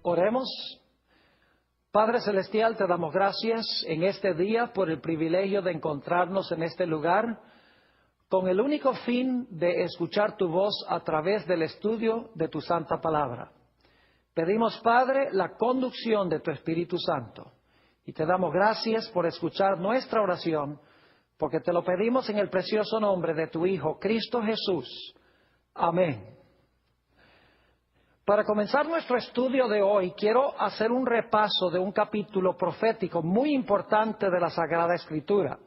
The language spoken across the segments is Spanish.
Oremos. Padre Celestial, te damos gracias en este día por el privilegio de encontrarnos en este lugar con el único fin de escuchar tu voz a través del estudio de tu santa palabra. Pedimos, Padre, la conducción de tu Espíritu Santo y te damos gracias por escuchar nuestra oración, porque te lo pedimos en el precioso nombre de tu Hijo, Cristo Jesús. Amén. Para comenzar nuestro estudio de hoy, quiero hacer un repaso de un capítulo profético muy importante de la Sagrada Escritura.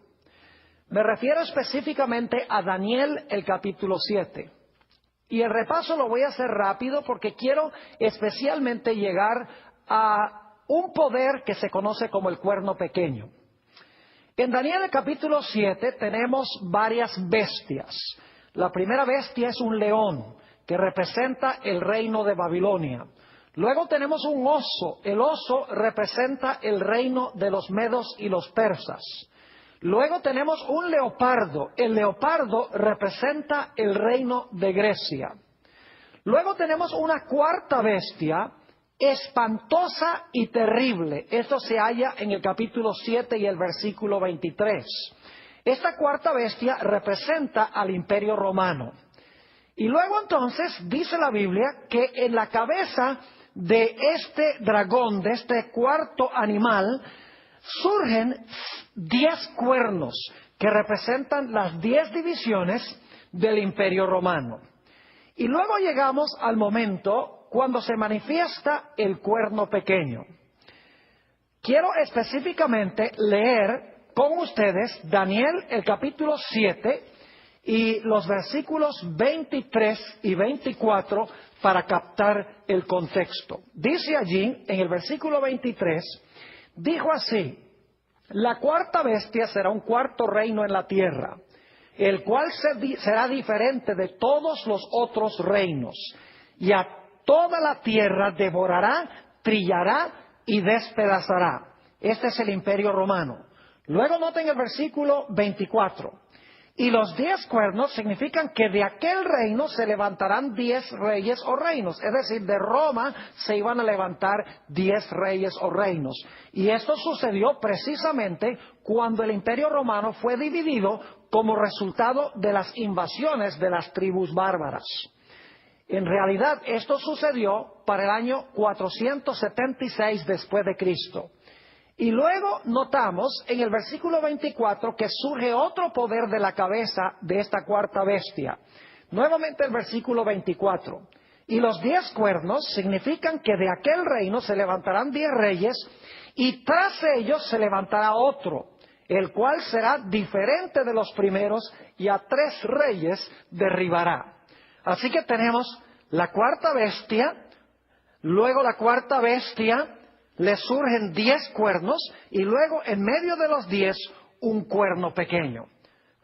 Me refiero específicamente a Daniel, el capítulo 7. Y el repaso lo voy a hacer rápido porque quiero especialmente llegar a un poder que se conoce como el cuerno pequeño. En Daniel, el capítulo 7, tenemos varias bestias. La primera bestia es un león, que representa el reino de Babilonia. Luego tenemos un oso. El oso representa el reino de los medos y los persas. Luego tenemos un leopardo. El leopardo representa el reino de Grecia. Luego tenemos una cuarta bestia, espantosa y terrible. Esto se halla en el capítulo 7 y el versículo 23. Esta cuarta bestia representa al Imperio Romano. Y luego entonces dice la Biblia que en la cabeza de este dragón, de este cuarto animal, surgen 10 cuernos que representan las 10 divisiones del Imperio Romano. Y luego llegamos al momento cuando se manifiesta el cuerno pequeño. Quiero específicamente leer con ustedes Daniel, el capítulo 7, y los versículos 23 y 24 para captar el contexto. Dice allí, en el versículo 23, dijo así: la cuarta bestia será un cuarto reino en la tierra, el cual será diferente de todos los otros reinos, y a toda la tierra devorará, trillará y despedazará. Este es el Imperio Romano. Luego noten el versículo 24. Y los 10 cuernos significan que de aquel reino se levantarán 10 reyes o reinos. Es decir, de Roma se iban a levantar 10 reyes o reinos. Y esto sucedió precisamente cuando el Imperio Romano fue dividido como resultado de las invasiones de las tribus bárbaras. En realidad, esto sucedió para el año 476 después de Cristo. Y luego notamos en el versículo 24 que surge otro poder de la cabeza de esta cuarta bestia. Nuevamente el versículo 24. Y los 10 cuernos significan que de aquel reino se levantarán 10 reyes y tras ellos se levantará otro, el cual será diferente de los primeros y a 3 reyes derribará. Así que tenemos la cuarta bestia, luego la cuarta bestia, le surgen 10 cuernos y luego en medio de los 10 un cuerno pequeño.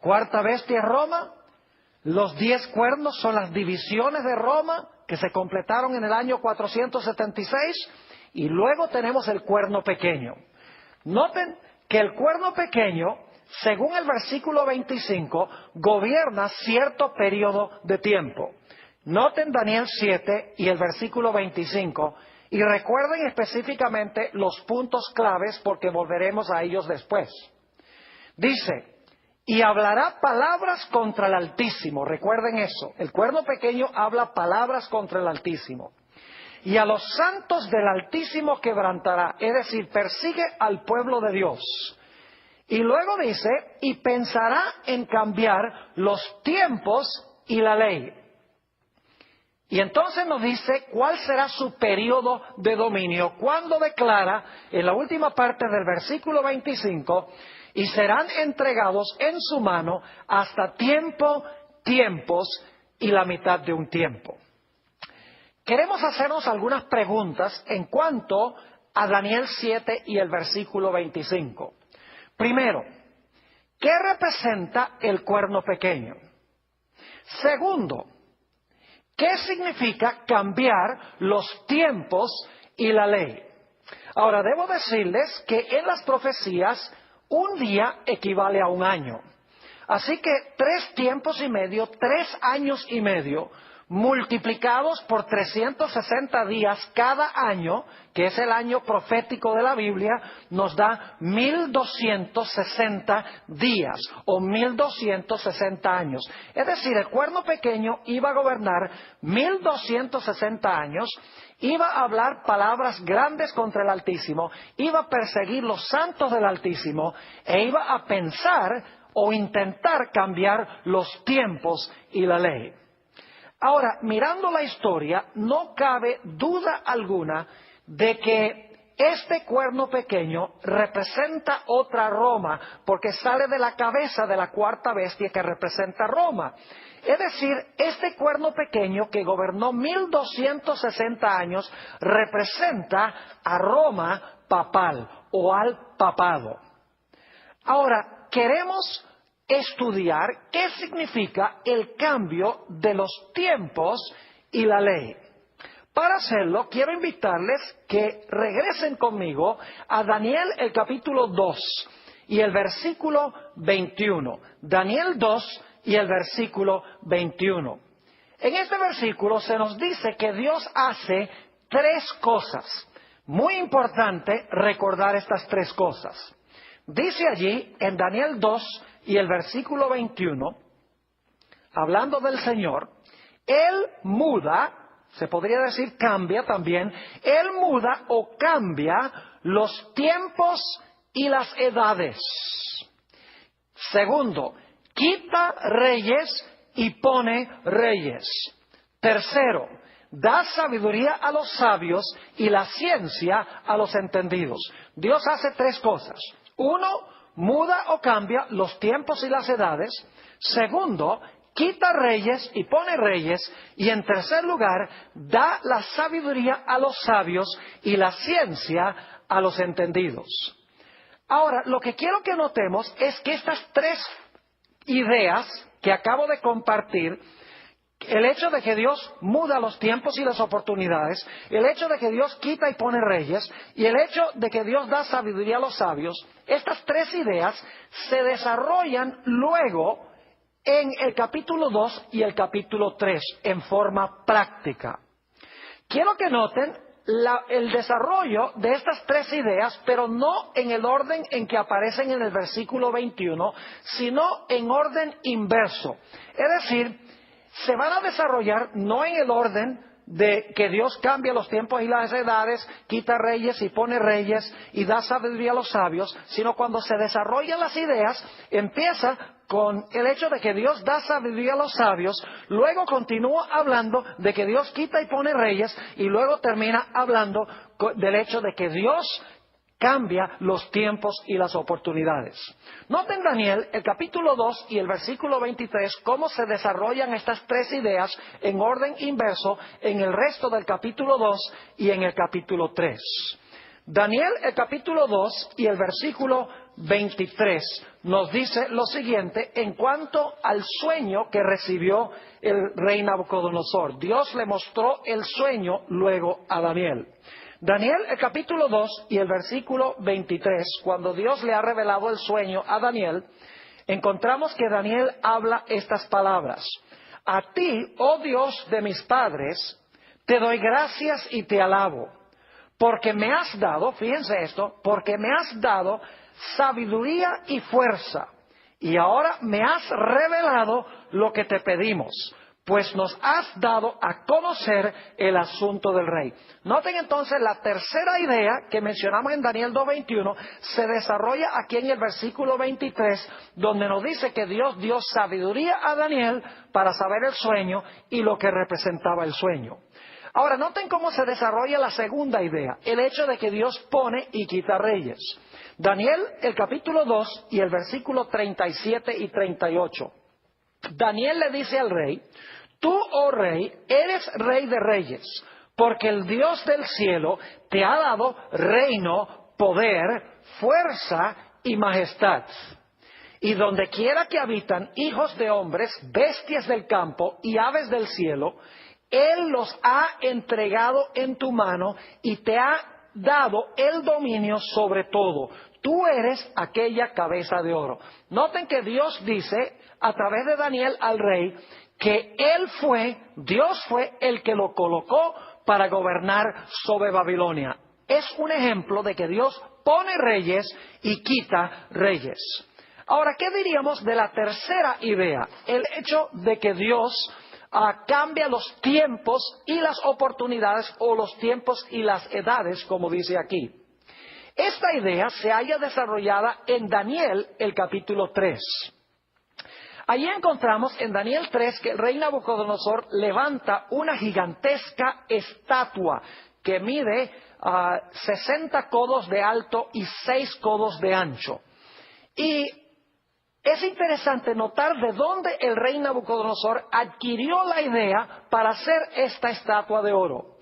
Cuarta bestia es Roma. Los 10 cuernos son las divisiones de Roma que se completaron en el año 476 y luego tenemos el cuerno pequeño. Noten que el cuerno pequeño, según el versículo 25, gobierna cierto periodo de tiempo. Noten Daniel 7 y el versículo 25. Y recuerden específicamente los puntos claves porque volveremos a ellos después. Dice, y hablará palabras contra el Altísimo. Recuerden eso. El cuerno pequeño habla palabras contra el Altísimo. Y a los santos del Altísimo quebrantará. Es decir, persigue al pueblo de Dios. Y luego dice, y pensará en cambiar los tiempos y la ley. Y entonces nos dice cuál será su periodo de dominio, cuando declara en la última parte del versículo 25, y serán entregados en su mano hasta tiempos y la mitad de un tiempo. Queremos hacernos algunas preguntas en cuanto a Daniel 7 y el versículo 25. Primero, ¿qué representa el cuerno pequeño? Segundo, ¿qué significa cambiar los tiempos y la ley? Ahora, debo decirles que en las profecías un día equivale a un año. Así que 3 tiempos y medio, 3 años y medio, multiplicados por 360 días cada año, que es el año profético de la Biblia, nos da 1260 días o 1260 años. Es decir, el cuerno pequeño iba a gobernar 1260 años, iba a hablar palabras grandes contra el Altísimo, iba a perseguir los santos del Altísimo e iba a pensar o intentar cambiar los tiempos y la ley. Ahora, mirando la historia, no cabe duda alguna de que este cuerno pequeño representa otra Roma, porque sale de la cabeza de la cuarta bestia que representa Roma. Es decir, este cuerno pequeño que gobernó 1260 años representa a Roma papal o al papado. Ahora, queremos estudiar qué significa el cambio de los tiempos y la ley. Para hacerlo, quiero invitarles que regresen conmigo a Daniel el capítulo 2 y el versículo 21. Daniel 2 y el versículo 21. En este versículo se nos dice que Dios hace tres cosas. Muy importante recordar estas tres cosas. Dice allí en Daniel 2 y el versículo 21, hablando del Señor, Él muda, se podría decir cambia también, Él muda o cambia los tiempos y las edades. Segundo, quita reyes y pone reyes. Tercero, da sabiduría a los sabios y la ciencia a los entendidos. Dios hace tres cosas. Uno, muda o cambia los tiempos y las edades. Segundo, quita reyes y pone reyes. Y en tercer lugar, da la sabiduría a los sabios y la ciencia a los entendidos. Ahora, lo que quiero que notemos es que estas tres ideas que acabo de compartir, el hecho de que Dios muda los tiempos y las oportunidades, el hecho de que Dios quita y pone reyes, y el hecho de que Dios da sabiduría a los sabios, estas tres ideas se desarrollan luego en el capítulo 2 y el capítulo 3 en forma práctica. Quiero que noten el desarrollo de estas tres ideas, pero no en el orden en que aparecen en el versículo 21, sino en orden inverso. Es decir, se van a desarrollar no en el orden de que Dios cambia los tiempos y las edades, quita reyes y pone reyes y da sabiduría a los sabios, sino cuando se desarrollan las ideas, empieza con el hecho de que Dios da sabiduría a los sabios, luego continúa hablando de que Dios quita y pone reyes y luego termina hablando del hecho de que Dios cambia los tiempos y las oportunidades. Noten Daniel, el capítulo 2 y el versículo 23, cómo se desarrollan estas tres ideas en orden inverso en el resto del capítulo 2 y en el capítulo 3. Daniel, el capítulo 2 y el versículo 23 nos dice lo siguiente en cuanto al sueño que recibió el rey Nabucodonosor. Dios le mostró el sueño luego a Daniel. Daniel, el capítulo 2 y el versículo 23, cuando Dios le ha revelado el sueño a Daniel, encontramos que Daniel habla estas palabras. A ti, oh Dios de mis padres, te doy gracias y te alabo, porque me has dado, fíjense esto, porque me has dado sabiduría y fuerza, y ahora me has revelado lo que te pedimos, pues nos has dado a conocer el asunto del rey. Noten entonces la tercera idea que mencionamos en Daniel 2:21 se desarrolla aquí en el versículo 23, donde nos dice que Dios dio sabiduría a Daniel para saber el sueño y lo que representaba el sueño. Ahora, noten cómo se desarrolla la segunda idea, el hecho de que Dios pone y quita reyes. Daniel, el capítulo 2 y el versículo 37 y 38. Daniel le dice al rey, tú, oh rey, eres rey de reyes, porque el Dios del cielo te ha dado reino, poder, fuerza y majestad. Y donde quiera que habitan hijos de hombres, bestias del campo y aves del cielo, Él los ha entregado en tu mano y te ha dado el dominio sobre todo. Tú eres aquella cabeza de oro. Noten que Dios dice a través de Daniel al rey que Dios fue el que lo colocó para gobernar sobre Babilonia. es un ejemplo de que Dios pone reyes y quita reyes. Ahora, ¿qué diríamos de la tercera idea? El hecho de que Dios cambia los tiempos y las oportunidades, o los tiempos y las edades, como dice aquí. Esta idea se halla desarrollada en Daniel, el capítulo 3. Allí encontramos en Daniel 3 que el rey Nabucodonosor levanta una gigantesca estatua que mide 60 codos de alto y 6 codos de ancho. Y es interesante notar de dónde el rey Nabucodonosor adquirió la idea para hacer esta estatua de oro.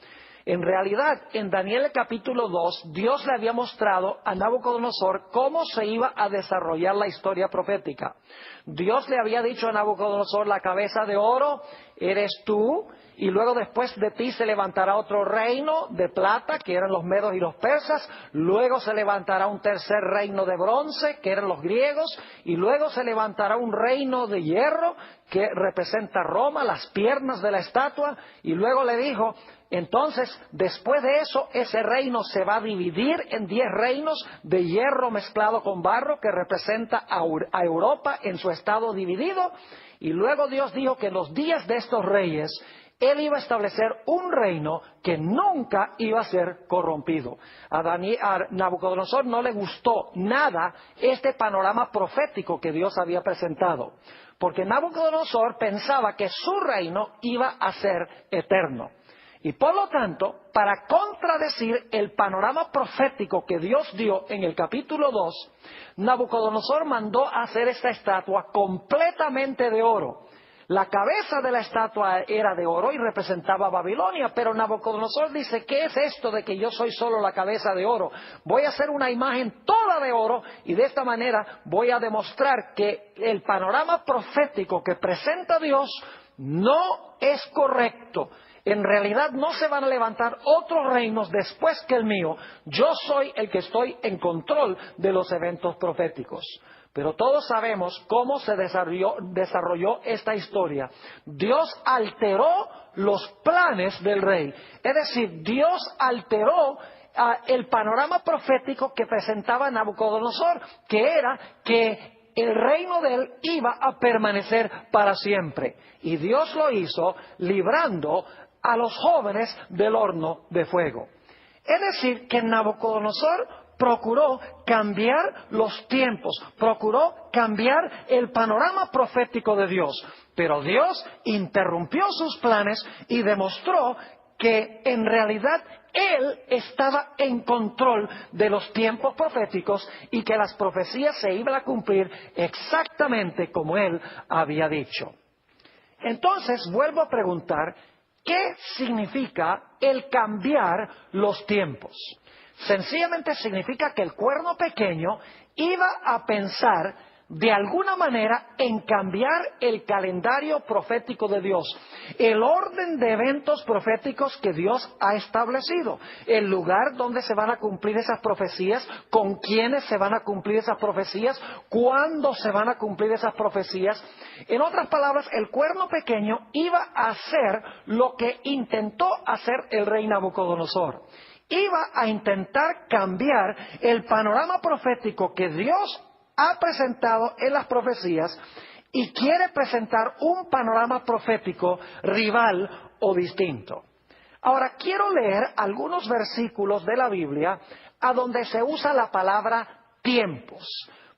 En realidad, en Daniel capítulo 2, Dios le había mostrado a Nabucodonosor cómo se iba a desarrollar la historia profética. Dios le había dicho a Nabucodonosor: la cabeza de oro eres tú, y luego después de ti se levantará otro reino de plata, que eran los medos y los persas. Luego se levantará un tercer reino de bronce, que eran los griegos, y luego se levantará un reino de hierro, que representa Roma, las piernas de la estatua. Y luego le dijo: entonces, después de eso, ese reino se va a dividir en 10 reinos de hierro mezclado con barro, que representa a Europa en su estado dividido. Y luego Dios dijo que en los días de estos reyes, Él iba a establecer un reino que nunca iba a ser corrompido. A Nabucodonosor no le gustó nada este panorama profético que Dios había presentado, porque Nabucodonosor pensaba que su reino iba a ser eterno. Y por lo tanto, para contradecir el panorama profético que Dios dio en el capítulo 2, Nabucodonosor mandó a hacer esta estatua completamente de oro. La cabeza de la estatua era de oro y representaba a Babilonia, pero Nabucodonosor dice: ¿qué es esto de que yo soy solo la cabeza de oro? Voy a hacer una imagen toda de oro, y de esta manera voy a demostrar que el panorama profético que presenta Dios no es correcto. En realidad no se van a levantar otros reinos después que el mío. Yo soy el que estoy en control de los eventos proféticos. Pero todos sabemos cómo se desarrolló esta historia. Dios alteró los planes del rey. Es decir, Dios alteró el panorama profético que presentaba Nabucodonosor, que era que el reino de él iba a permanecer para siempre. Y Dios lo hizo librando a los jóvenes del horno de fuego. Es decir, que Nabucodonosor procuró cambiar los tiempos, procuró cambiar el panorama profético de Dios, pero Dios interrumpió sus planes y demostró que en realidad Él estaba en control de los tiempos proféticos y que las profecías se iban a cumplir exactamente como Él había dicho. Entonces, vuelvo a preguntar: ¿qué significa el cambiar los tiempos? Sencillamente significa que el cuerno pequeño iba a pensar de alguna manera en cambiar el calendario profético de Dios, el orden de eventos proféticos que Dios ha establecido, el lugar donde se van a cumplir esas profecías, con quiénes se van a cumplir esas profecías, cuándo se van a cumplir esas profecías. En otras palabras, el cuerno pequeño iba a hacer lo que intentó hacer el rey Nabucodonosor. Iba a intentar cambiar el panorama profético que Dios ha presentado en las profecías, y quiere presentar un panorama profético rival o distinto. Ahora, quiero leer algunos versículos de la Biblia a donde se usa la palabra tiempos,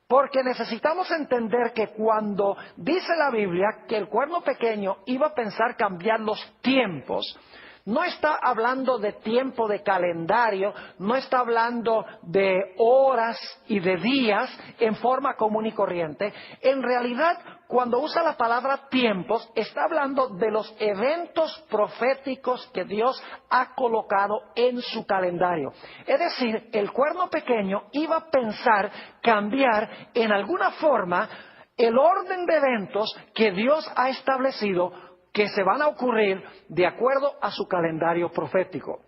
porque necesitamos entender que cuando dice la Biblia que el cuerno pequeño iba a pensar cambiar los tiempos, no está hablando de tiempo de calendario, no está hablando de horas y de días en forma común y corriente. En realidad, cuando usa la palabra tiempos, está hablando de los eventos proféticos que Dios ha colocado en su calendario. Es decir, el cuerno pequeño iba a pensar cambiar en alguna forma el orden de eventos que Dios ha establecido, que se van a ocurrir de acuerdo a su calendario profético.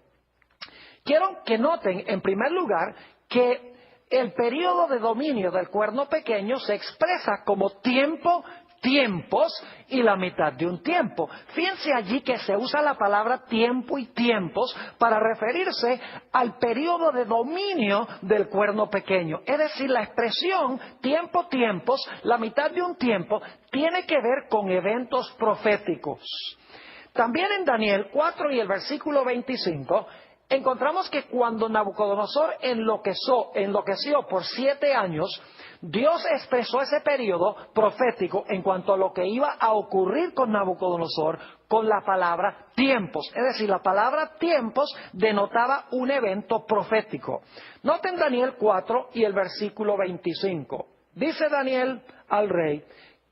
Quiero que noten, en primer lugar, que el periodo de dominio del cuerno pequeño se expresa como tiempo, tiempos y la mitad de un tiempo. Fíjense allí que se usa la palabra tiempo y tiempos para referirse al periodo de dominio del cuerno pequeño. Es decir, la expresión tiempo, tiempos, la mitad de un tiempo, tiene que ver con eventos proféticos. También en Daniel 4 y el versículo 25, encontramos que cuando Nabucodonosor enloqueció por 7 años, Dios expresó ese periodo profético en cuanto a lo que iba a ocurrir con Nabucodonosor con la palabra tiempos. Es decir, la palabra tiempos denotaba un evento profético. Noten Daniel 4 y el versículo 25. Dice Daniel al rey,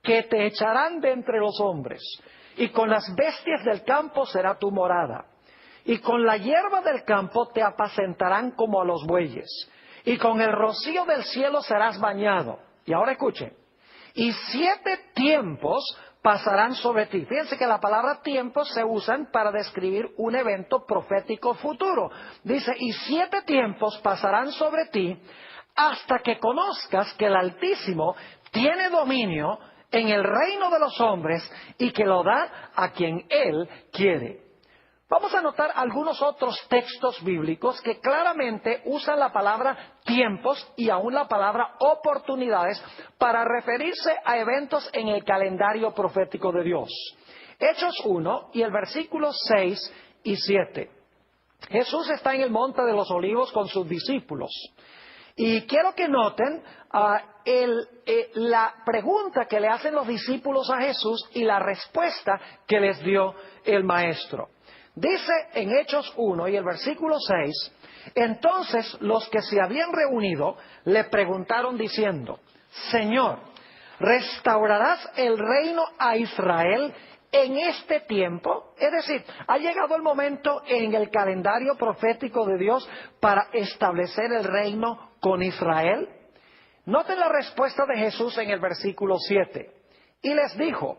que te echarán de entre los hombres, y con las bestias del campo será tu morada. Y con la hierba del campo te apacentarán como a los bueyes. Y con el rocío del cielo serás bañado. Y ahora escuchen. Y 7 tiempos pasarán sobre ti. Fíjense que la palabra tiempos se usan para describir un evento profético futuro. Dice, y 7 tiempos pasarán sobre ti hasta que conozcas que el Altísimo tiene dominio en el reino de los hombres y que lo da a quien Él quiere. Vamos a notar algunos otros textos bíblicos que claramente usan la palabra tiempos y aún la palabra oportunidades para referirse a eventos en el calendario profético de Dios. Hechos 1 y el versículos 6 y 7. Jesús está en el Monte de los Olivos con sus discípulos. Y quiero que noten la pregunta que le hacen los discípulos a Jesús y la respuesta que les dio el Maestro. Dice en Hechos 1 y el versículo 6, entonces los que se habían reunido le preguntaron diciendo, Señor, ¿restaurarás el reino a Israel en este tiempo? Es decir, ha llegado el momento en el calendario profético de Dios para establecer el reino con Israel. Noten la respuesta de Jesús en el versículo 7. Y les dijo,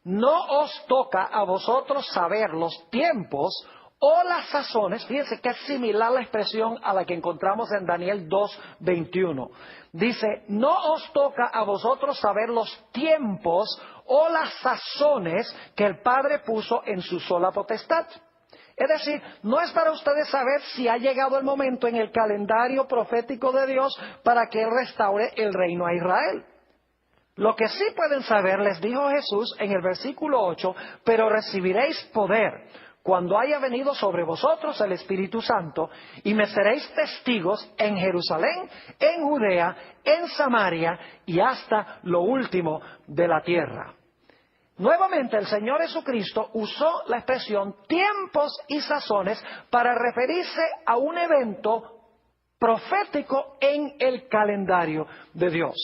no os toca a vosotros saber los tiempos o las sazones. Fíjense que es similar la expresión a la que encontramos en Daniel 2:21. Dice, no os toca a vosotros saber los tiempos o las sazones que el Padre puso en su sola potestad. Es decir, no es para ustedes saber si ha llegado el momento en el calendario profético de Dios para que Él restaure el reino a Israel. Lo que sí pueden saber, les dijo Jesús en el versículo 8, pero recibiréis poder cuando haya venido sobre vosotros el Espíritu Santo, y me seréis testigos en Jerusalén, en Judea, en Samaria y hasta lo último de la tierra. Nuevamente el Señor Jesucristo usó la expresión tiempos y sazones para referirse a un evento profético en el calendario de Dios.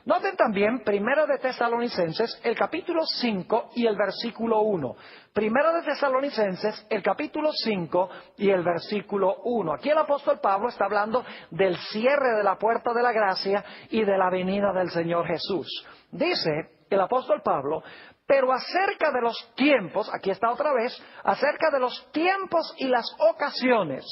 Noten también Primera de Tesalonicenses, el capítulo 5 y el versículo 1. Primera de Tesalonicenses, el capítulo 5 y el versículo 1. Aquí el apóstol Pablo está hablando del cierre de la puerta de la gracia y de la venida del Señor Jesús. Dice el apóstol Pablo, pero acerca de los tiempos, aquí está otra vez, acerca de los tiempos y las ocasiones,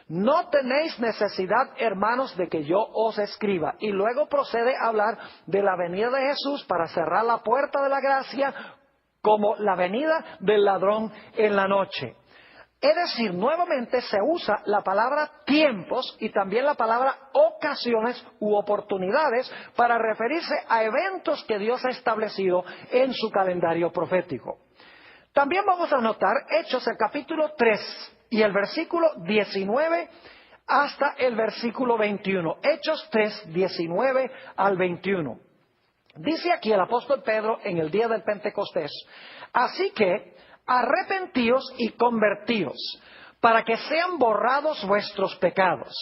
no tenéis necesidad, hermanos, de que yo os escriba. Y luego procede a hablar de la venida de Jesús para cerrar la puerta de la gracia como la venida del ladrón en la noche. Es decir, nuevamente se usa la palabra tiempos y también la palabra ocasiones u oportunidades para referirse a eventos que Dios ha establecido en su calendario profético. También vamos a notar Hechos el capítulo 3 y el versículo 19 hasta el versículo 21. Hechos 3, 19 al 21. Dice aquí el apóstol Pedro en el día del Pentecostés, así que arrepentíos y convertíos, para que sean borrados vuestros pecados,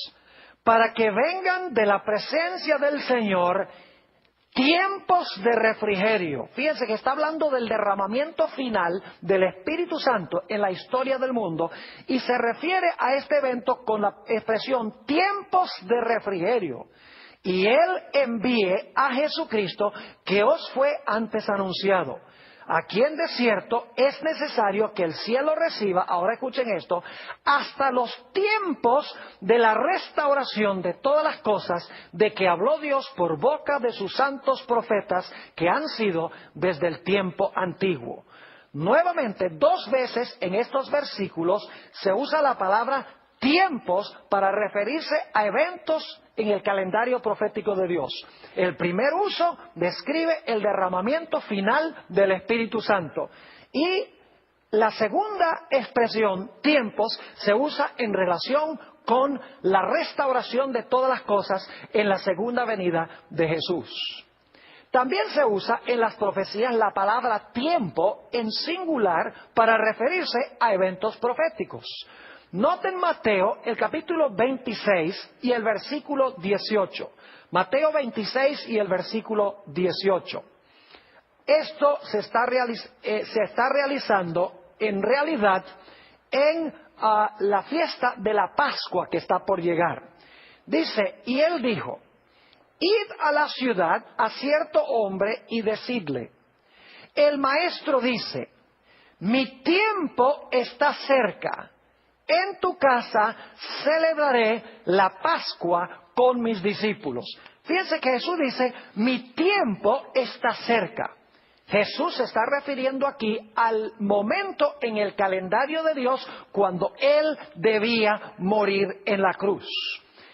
para que vengan de la presencia del Señor tiempos de refrigerio. Fíjense que está hablando del derramamiento final del Espíritu Santo en la historia del mundo y se refiere a este evento con la expresión tiempos de refrigerio. Y Él envíe a Jesucristo que os fue antes anunciado, Aquí en desierto es necesario que el cielo reciba, ahora escuchen esto, hasta los tiempos de la restauración de todas las cosas de que habló Dios por boca de sus santos profetas que han sido desde el tiempo antiguo. Nuevamente, 2 veces en estos versículos se usa la palabra tiempos para referirse a eventos en el calendario profético de Dios. El primer uso describe el derramamiento final del Espíritu Santo. Y la segunda expresión, tiempos, se usa en relación con la restauración de todas las cosas en la segunda venida de Jesús. También se usa en las profecías la palabra tiempo en singular para referirse a eventos proféticos. Noten Mateo, el capítulo 26 y el versículo 18. Mateo 26 y el versículo 18. Esto se está realizando en realidad en la fiesta de la Pascua que está por llegar. Dice, y él dijo, id a la ciudad a cierto hombre y decidle, el maestro dice, mi tiempo está cerca, en tu casa celebraré la Pascua con mis discípulos. Fíjense que Jesús dice, mi tiempo está cerca. Jesús se está refiriendo aquí al momento en el calendario de Dios cuando Él debía morir en la cruz.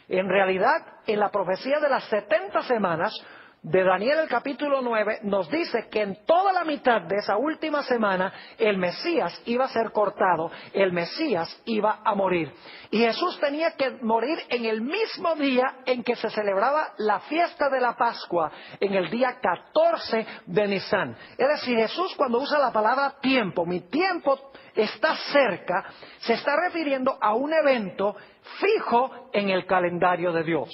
En realidad, en la profecía de las 70 semanas de Daniel el capítulo 9 nos dice que en toda la mitad de esa última semana el Mesías iba a ser cortado, el Mesías iba a morir. Y Jesús tenía que morir en el mismo día en que se celebraba la fiesta de la Pascua, en el día 14 de Nisan. Es decir, Jesús cuando usa la palabra tiempo, mi tiempo está cerca, se está refiriendo a un evento fijo en el calendario de Dios.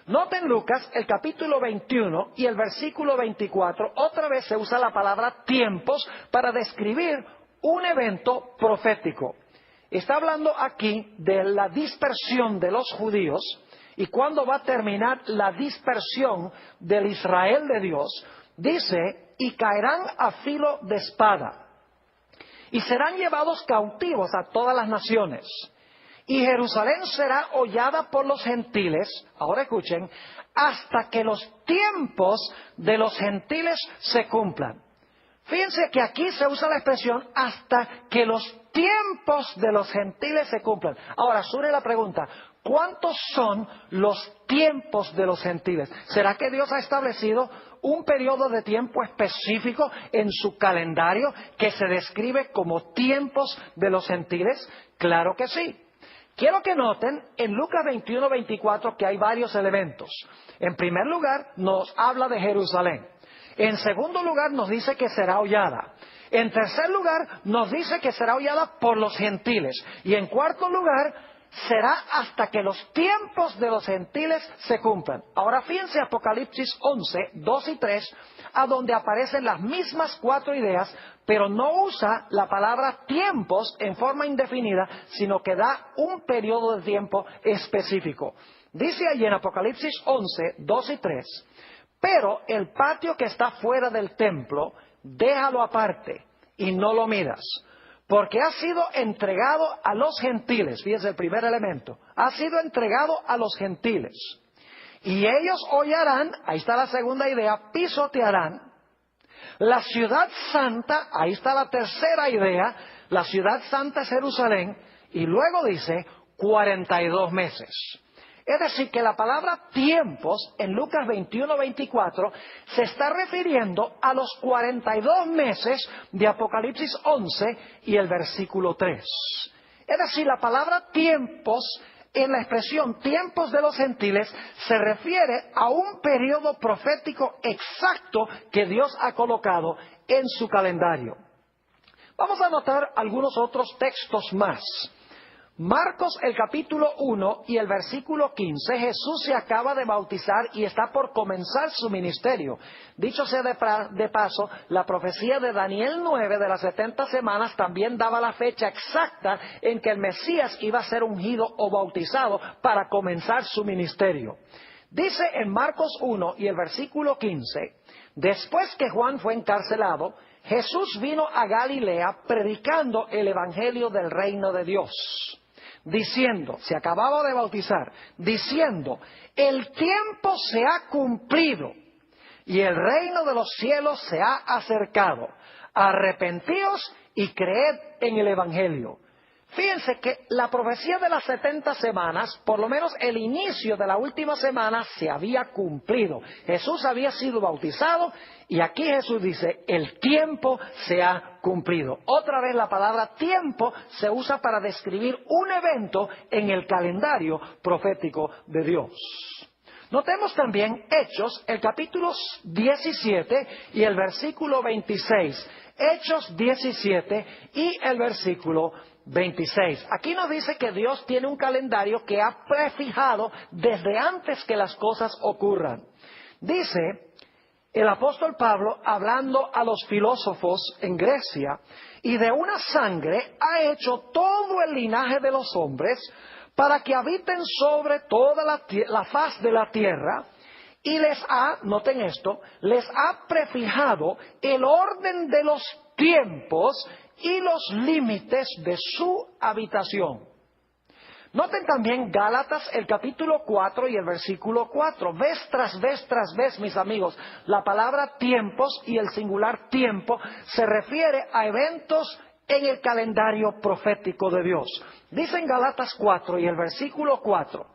Noten Lucas, el capítulo 21 y el versículo 24, otra vez se usa la palabra tiempos para describir un evento profético. Está hablando aquí de la dispersión de los judíos y cuándo va a terminar la dispersión del Israel de Dios. Dice, y caerán a filo de espada y serán llevados cautivos a todas las naciones. Y Jerusalén será hollada por los gentiles, ahora escuchen, hasta que los tiempos de los gentiles se cumplan. Fíjense que aquí se usa la expresión hasta que los tiempos de los gentiles se cumplan. Ahora surge la pregunta, ¿cuántos son los tiempos de los gentiles? ¿Será que Dios ha establecido un periodo de tiempo específico en su calendario que se describe como tiempos de los gentiles? Claro que sí. Quiero que noten en Lucas 21-24 que hay varios elementos. En primer lugar, nos habla de Jerusalén. En segundo lugar, nos dice que será hollada. En tercer lugar, nos dice que será hollada por los gentiles. Y en cuarto lugar, será hasta que los tiempos de los gentiles se cumplan. Ahora fíjense Apocalipsis 11, 2 y 3, a donde aparecen las mismas 4 ideas, pero no usa la palabra tiempos en forma indefinida, sino que da un periodo de tiempo específico. Dice allí en Apocalipsis 11, 2 y 3, pero el patio que está fuera del templo, déjalo aparte y no lo miras, porque ha sido entregado a los gentiles. Fíjense el primer elemento, ha sido entregado a los gentiles. Y ellos hollarán, ahí está la segunda idea, pisotearán la ciudad santa, ahí está la tercera idea, la ciudad santa es Jerusalén, y luego dice 42 meses. Es decir, que la palabra tiempos en Lucas 21-24 se está refiriendo a los 42 meses de Apocalipsis 11 y el versículo 3. Es decir, la palabra tiempos en la expresión tiempos de los gentiles se refiere a un periodo profético exacto que Dios ha colocado en su calendario. Vamos a notar algunos otros textos más. Marcos el capítulo 1 y el versículo 15, Jesús se acaba de bautizar y está por comenzar su ministerio. Dicho sea de paso, la profecía de Daniel 9 de las 70 semanas también daba la fecha exacta en que el Mesías iba a ser ungido o bautizado para comenzar su ministerio. Dice en Marcos 1 y el versículo 15, después que Juan fue encarcelado, Jesús vino a Galilea predicando el evangelio del reino de Dios, diciendo, se acababa de bautizar, diciendo, el tiempo se ha cumplido y el reino de los cielos se ha acercado. Arrepentíos y creed en el evangelio. Fíjense que la profecía de las 70 semanas, por lo menos el inicio de la última semana, se había cumplido. Jesús había sido bautizado y aquí Jesús dice, el tiempo se ha cumplido. Otra vez la palabra tiempo se usa para describir un evento en el calendario profético de Dios. Notemos también Hechos, el capítulo 17 y el versículo 26. Hechos 17 y el versículo 26. Aquí nos dice que Dios tiene un calendario que ha prefijado desde antes que las cosas ocurran. Dice el apóstol Pablo, hablando a los filósofos en Grecia, y de una sangre ha hecho todo el linaje de los hombres para que habiten sobre toda la faz de la tierra, y les ha, noten esto, les ha prefijado el orden de los tiempos y los límites de su habitación. Noten también Gálatas, el capítulo 4 y el versículo 4. Vez tras vez, mis amigos, la palabra tiempos y el singular tiempo se refiere a eventos en el calendario profético de Dios. Dice en Gálatas 4 y el versículo 4,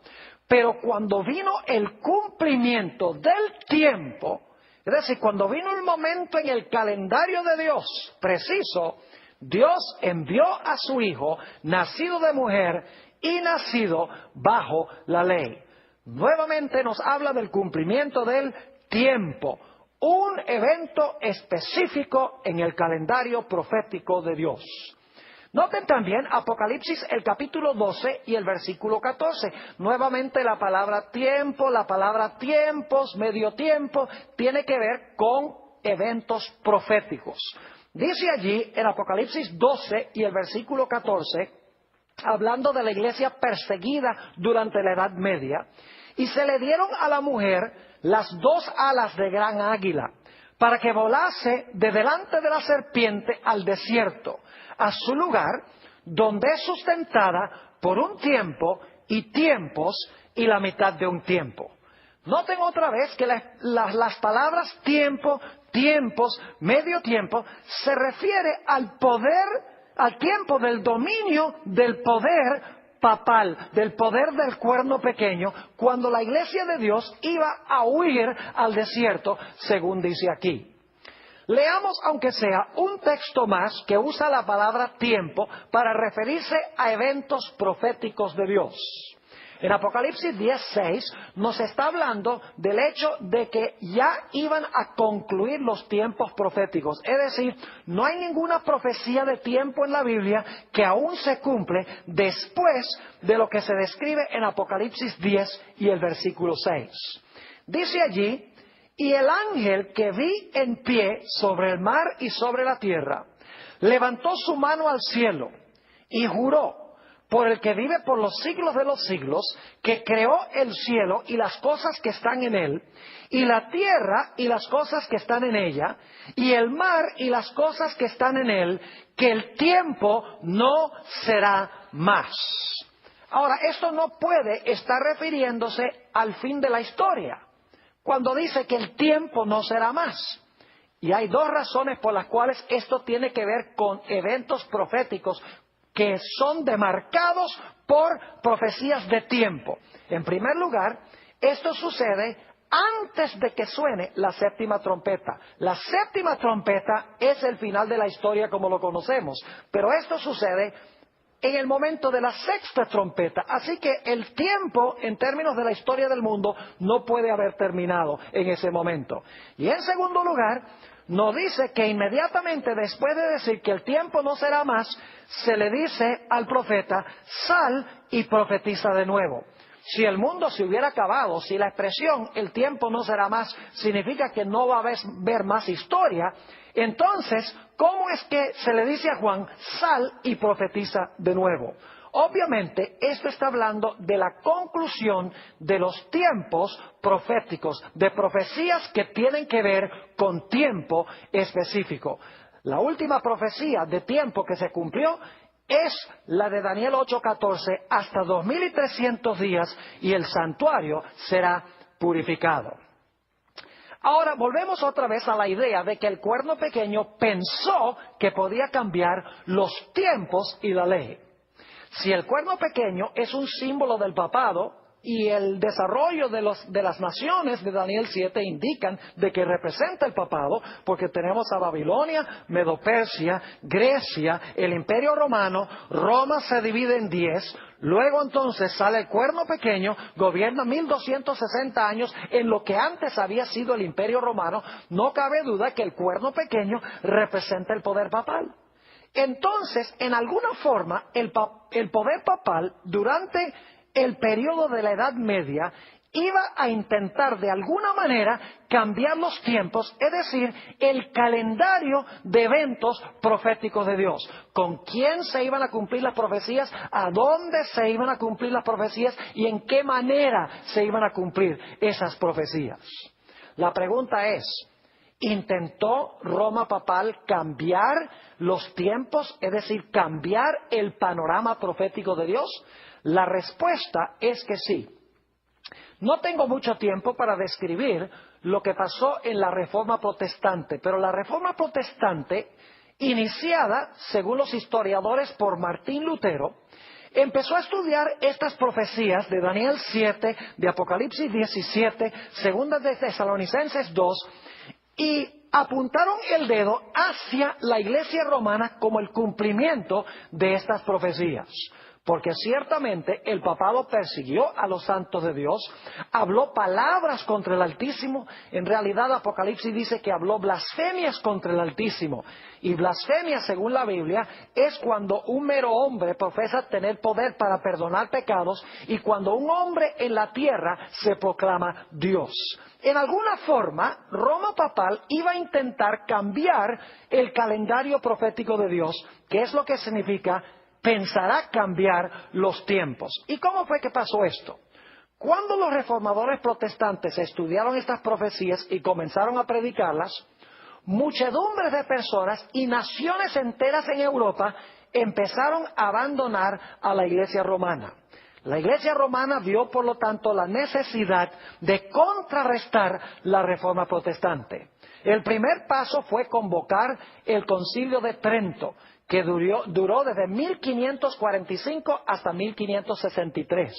pero cuando vino el cumplimiento del tiempo, es decir, cuando vino el momento en el calendario de Dios preciso, Dios envió a su Hijo, nacido de mujer y nacido bajo la ley. Nuevamente nos habla del cumplimiento del tiempo, un evento específico en el calendario profético de Dios. Noten también Apocalipsis, el capítulo 12 y el versículo 14. Nuevamente la palabra tiempo, la palabra tiempos, medio tiempo, tiene que ver con eventos proféticos. Dice allí en Apocalipsis 12 y el versículo 14, hablando de la iglesia perseguida durante la Edad Media, y se le dieron a la mujer las dos alas de gran águila, para que volase de delante de la serpiente al desierto, a su lugar, donde es sustentada por un tiempo y tiempos y la mitad de un tiempo. Noten otra vez que las palabras tiempo, tiempos, medio tiempo, se refiere al poder, al tiempo del dominio del poder papal, del poder del cuerno pequeño, cuando la iglesia de Dios iba a huir al desierto, según dice aquí. Leamos, aunque sea, un texto más que usa la palabra tiempo para referirse a eventos proféticos de Dios. En Apocalipsis 10:6 nos está hablando del hecho de que ya iban a concluir los tiempos proféticos. Es decir, no hay ninguna profecía de tiempo en la Biblia que aún se cumple después de lo que se describe en Apocalipsis 10 y el versículo 6. Dice allí, y el ángel que vi en pie sobre el mar y sobre la tierra, levantó su mano al cielo y juró por el que vive por los siglos de los siglos, que creó el cielo y las cosas que están en él, y la tierra y las cosas que están en ella, y el mar y las cosas que están en él, que el tiempo no será más. Ahora, esto no puede estar refiriéndose al fin de la historia, cuando dice que el tiempo no será más. Y hay dos razones por las cuales esto tiene que ver con eventos proféticos que son demarcados por profecías de tiempo. En primer lugar, esto sucede antes de que suene la séptima trompeta. La séptima trompeta es el final de la historia como lo conocemos, pero esto sucede en el momento de la sexta trompeta. Así que el tiempo, en términos de la historia del mundo, no puede haber terminado en ese momento. Y en segundo lugar, nos dice que inmediatamente después de decir que el tiempo no será más, se le dice al profeta, sal y profetiza de nuevo. Si el mundo se hubiera acabado, si la expresión el tiempo no será más significa que no va a haber más historia, entonces, ¿cómo es que se le dice a Juan, sal y profetiza de nuevo? Obviamente, esto está hablando de la conclusión de los tiempos proféticos, de profecías que tienen que ver con tiempo específico. La última profecía de tiempo que se cumplió es la de Daniel 8:14, hasta 2300 días y el santuario será purificado. Ahora volvemos otra vez a la idea de que el cuerno pequeño pensó que podía cambiar los tiempos y la ley. Si el cuerno pequeño es un símbolo del papado y el desarrollo de las naciones de Daniel 7 indican de que representa el papado, porque tenemos a Babilonia, Medo-Persia, Grecia, el Imperio Romano, Roma se divide en 10, luego entonces sale el cuerno pequeño, gobierna 1260 años en lo que antes había sido el Imperio Romano. No cabe duda que el cuerno pequeño representa el poder papal. Entonces, en alguna forma, el poder papal durante el periodo de la Edad Media iba a intentar de alguna manera cambiar los tiempos, es decir, el calendario de eventos proféticos de Dios. ¿Con quién se iban a cumplir las profecías? ¿A dónde se iban a cumplir las profecías? ¿Y en qué manera se iban a cumplir esas profecías? La pregunta es, ¿intentó Roma papal cambiar los tiempos, es decir, cambiar el panorama profético de Dios? La respuesta es que sí. No tengo mucho tiempo para describir lo que pasó en la Reforma Protestante, pero la Reforma Protestante, iniciada, según los historiadores, por Martín Lutero, empezó a estudiar estas profecías de Daniel 7, de Apocalipsis 17, segunda de Tesalonicenses 2, y apuntaron el dedo hacia la Iglesia romana como el cumplimiento de estas profecías. Porque ciertamente el papado persiguió a los santos de Dios, habló palabras contra el Altísimo. En realidad Apocalipsis dice que habló blasfemias contra el Altísimo. Y blasfemia, según la Biblia, es cuando un mero hombre profesa tener poder para perdonar pecados y cuando un hombre en la tierra se proclama Dios. En alguna forma, Roma papal iba a intentar cambiar el calendario profético de Dios, que es lo que significa pensará cambiar los tiempos. ¿Y cómo fue que pasó esto? Cuando los reformadores protestantes estudiaron estas profecías y comenzaron a predicarlas, muchedumbres de personas y naciones enteras en Europa empezaron a abandonar a la Iglesia romana. La Iglesia romana vio, por lo tanto, la necesidad de contrarrestar la Reforma protestante. El primer paso fue convocar el Concilio de Trento, que duró desde 1545 hasta 1563.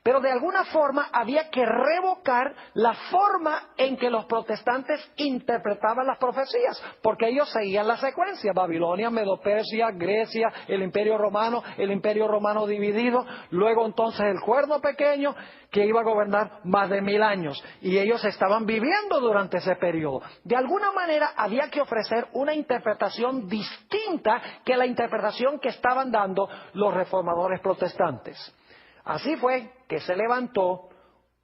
Pero de alguna forma había que revocar la forma en que los protestantes interpretaban las profecías, porque ellos seguían la secuencia: Babilonia, Medo-Persia, Grecia, el Imperio Romano dividido, luego entonces el cuerno pequeño que iba a gobernar más de 1000 años, y ellos estaban viviendo durante ese periodo. De alguna manera había que ofrecer una interpretación distinta que la interpretación que estaban dando los reformadores protestantes. Así fue que se levantó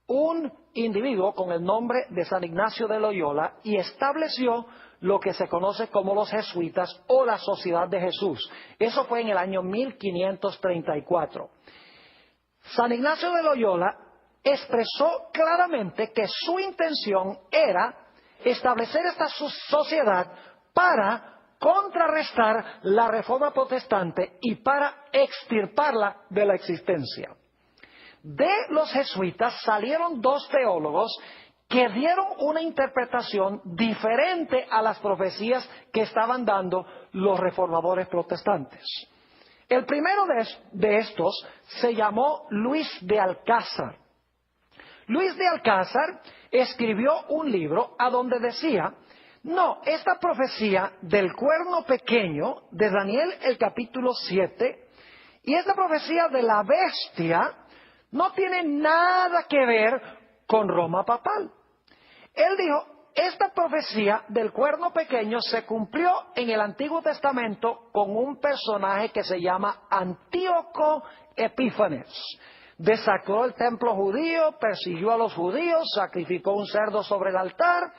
un individuo con el nombre de San Ignacio de Loyola y estableció lo que se conoce como los jesuitas o la Sociedad de Jesús. Eso fue en el año 1534. San Ignacio de Loyola expresó claramente que su intención era establecer esta sociedad para contrarrestar la Reforma protestante y para extirparla de la existencia. De los jesuitas salieron dos teólogos que dieron una interpretación diferente a las profecías que estaban dando los reformadores protestantes. El primero de estos se llamó Luis de Alcázar. Luis de Alcázar escribió un libro a donde decía: no, esta profecía del cuerno pequeño de Daniel el capítulo 7 y esta profecía de la bestia no tiene nada que ver con Roma papal. Él dijo, esta profecía del cuerno pequeño se cumplió en el Antiguo Testamento con un personaje que se llama Antíoco Epífanes. Desacró el templo judío, persiguió a los judíos, sacrificó un cerdo sobre el altar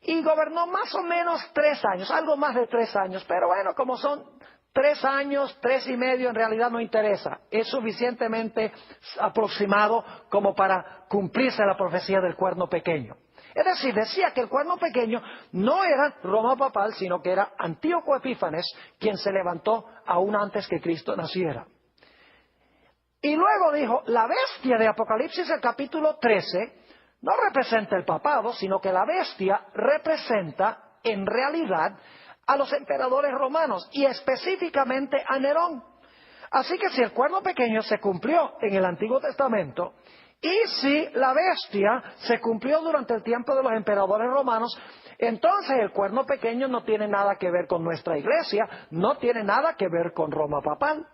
y gobernó más o menos 3 años, algo más de 3 años, pero bueno, como son 3 años, 3 y medio, en realidad no interesa. Es suficientemente aproximado como para cumplirse la profecía del cuerno pequeño. Es decir, decía que el cuerno pequeño no era Roma papal, sino que era Antíoco Epífanes quien se levantó aún antes que Cristo naciera. Y luego dijo, la bestia de Apocalipsis, el capítulo 13, no representa el papado, sino que la bestia representa en realidad a los emperadores romanos y específicamente a Nerón. Así que si el cuerno pequeño se cumplió en el Antiguo Testamento y si la bestia se cumplió durante el tiempo de los emperadores romanos, entonces el cuerno pequeño no tiene nada que ver con nuestra iglesia, no tiene nada que ver con Roma papal.